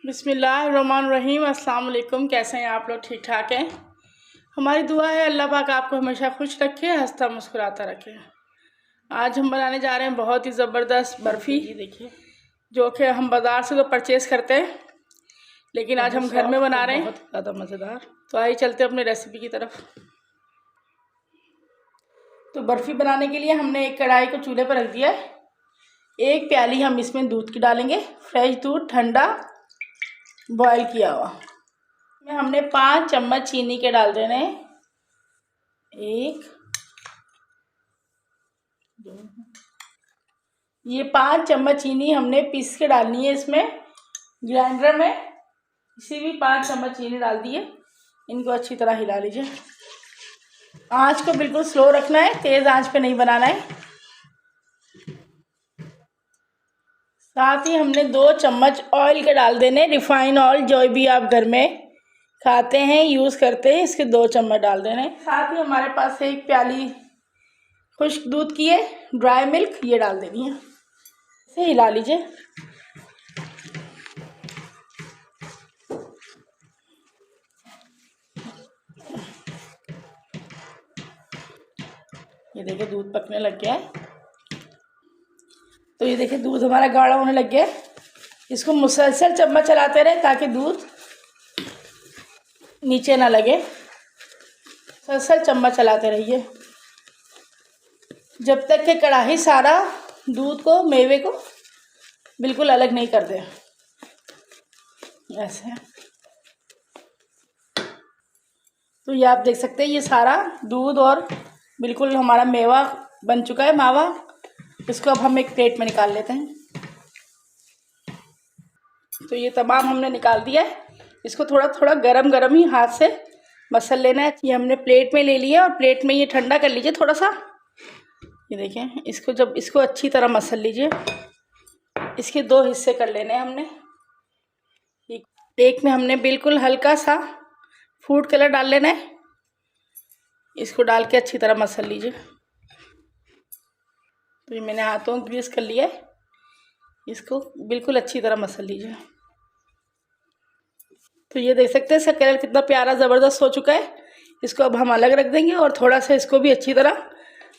बिस्मिल्लाहिर्रहमानिर्रहीम। अस्सलाम वालेकुम। कैसे हैं आप लोग? ठीक ठाक हैं? हमारी दुआ है अल्लाह पाक आपको हमेशा खुश रखे, हंसता मुस्कुराता रखे। आज हम बनाने जा रहे हैं बहुत ही ज़बरदस्त बर्फ़ी। ये देखिए, जो कि हम बाज़ार से तो परचेज़ करते हैं, लेकिन आज हम घर में बना रहे हैं। बहुत ज़्यादा मज़ेदार। तो आइए चलते हैं अपनी रेसिपी की तरफ। तो बर्फ़ी बनाने के लिए हमने एक कढ़ाई को चूल्हे पर रख दिया है। एक प्याली हम इसमें दूध की डालेंगे, फ्रेश दूध, ठंडा बॉयल किया हुआ। में हमने 5 चम्मच चीनी के डाल देने हैं। 1 2, ये 5 चम्मच चीनी हमने पीस के डालनी है इसमें ग्राइंडर में। इसी भी 5 चम्मच चीनी डाल दिए। इनको अच्छी तरह हिला लीजिए। आंच को बिल्कुल स्लो रखना है, तेज़ आंच पे नहीं बनाना है। साथ ही हमने 2 चम्मच ऑयल के डाल देने, रिफाइन ऑयल, जो भी आप घर में खाते हैं, यूज़ करते हैं, इसके 2 चम्मच डाल देने। साथ ही हमारे पास 1 प्याली खुश्क दूध की है, ड्राई मिल्क, ये डाल देनी है। इसे हिला लीजिए। ये देखिए दूध पकने लग गया है। तो ये देखिए दूध हमारा गाढ़ा होने लग गया है। इसको मुसलसल चम्मच चलाते रहे ताकि दूध नीचे ना लगे। मुसलसल चम्मच चलाते रहिए जब तक कि कढ़ाई सारा दूध को, मेवे को बिल्कुल अलग नहीं कर दे। ऐसे तो ये आप देख सकते हैं, ये सारा दूध और बिल्कुल हमारा मेवा बन चुका है, मावा। इसको अब हम एक प्लेट में निकाल लेते हैं। तो ये तमाम हमने निकाल दिया है। इसको थोड़ा थोड़ा गरम गरम ही हाथ से मसल लेना है। ये हमने प्लेट में ले लिया और प्लेट में ये ठंडा कर लीजिए थोड़ा सा। ये देखें, इसको अच्छी तरह मसल लीजिए। इसके 2 हिस्से कर लेने हैं हमने। एक में हमने बिल्कुल हल्का सा फूड कलर डाल लेना है। इसको डाल के अच्छी तरह मसल लीजिए। तो ये मैंने हाथों ग्रीस कर लिया है। इसको बिल्कुल अच्छी तरह मसल लीजिए। तो ये देख सकते हैं इसका कलर कितना प्यारा ज़बरदस्त हो चुका है। इसको अब हम अलग रख देंगे और थोड़ा सा इसको भी अच्छी तरह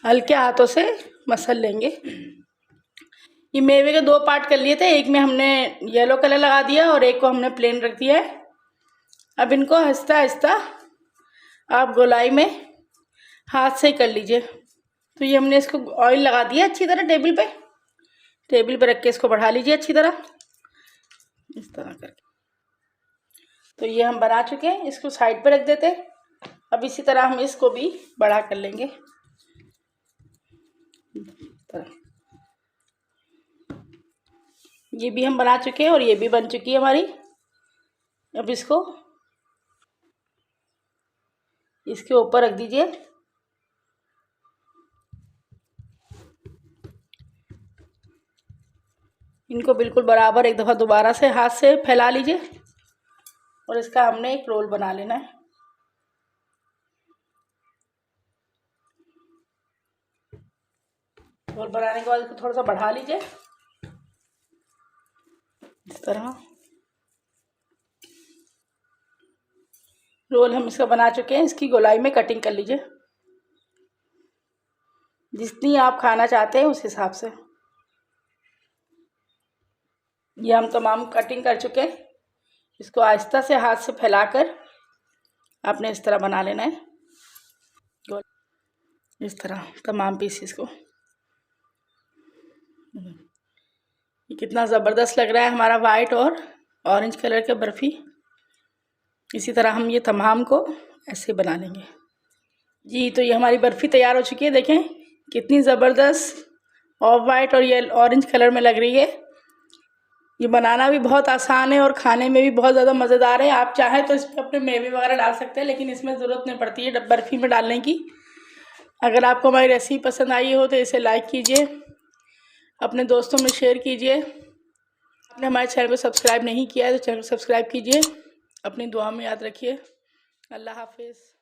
हल्के हाथों से मसल लेंगे। ये मेवे के 2 पार्ट कर लिए थे, एक में हमने येलो कलर लगा दिया और एक को हमने प्लेन रख दिया है। अब इनको आहिस्ता आहिस्ता आप गोलाई में हाथ से कर लीजिए। तो ये हमने इसको ऑयल लगा दिया अच्छी तरह टेबल पे रख के इसको बढ़ा लीजिए अच्छी तरह, इस तरह करके। तो ये हम बना चुके हैं, इसको साइड पे रख देते हैं। अब इसी तरह हम इसको भी बड़ा कर लेंगे। ये भी हम बना चुके हैं और ये भी बन चुकी है हमारी। अब इसको इसके ऊपर रख दीजिए। इनको बिल्कुल बराबर एक दफ़ा दोबारा से हाथ से फैला लीजिए और इसका हमने एक रोल बना लेना है। रोल बनाने के बाद इसको थोड़ा सा बढ़ा लीजिए इस तरह। रोल हम इसका बना चुके हैं। इसकी गोलाई में कटिंग कर लीजिए, जितनी आप खाना चाहते हैं उस हिसाब से। ये हम तमाम कटिंग कर चुके हैं। इसको आहिस्ता से हाथ से फैलाकर आपने इस तरह बना लेना है, इस तरह तमाम पीसेस को। ये कितना ज़बरदस्त लग रहा है हमारा वाइट और ऑरेंज कलर का बर्फ़ी। इसी तरह हम ये तमाम को ऐसे बना लेंगे जी। तो ये हमारी बर्फ़ी तैयार हो चुकी है। देखें कितनी ज़बरदस्त ऑफ वाइट और ये ऑरेंज कलर में लग रही है। ये बनाना भी बहुत आसान है और खाने में भी बहुत ज़्यादा मज़ेदार है। आप चाहें तो इसमें अपने मेवे वगैरह डाल सकते हैं, लेकिन इसमें ज़रूरत नहीं पड़ती है बर्फ़ी में डालने की। अगर आपको हमारी रेसिपी पसंद आई हो तो इसे लाइक कीजिए, अपने दोस्तों में शेयर कीजिए। आपने हमारे चैनल को सब्सक्राइब नहीं किया है तो चैनल को सब्सक्राइब कीजिए। अपनी दुआ में याद रखिए। अल्लाह हाफिज़।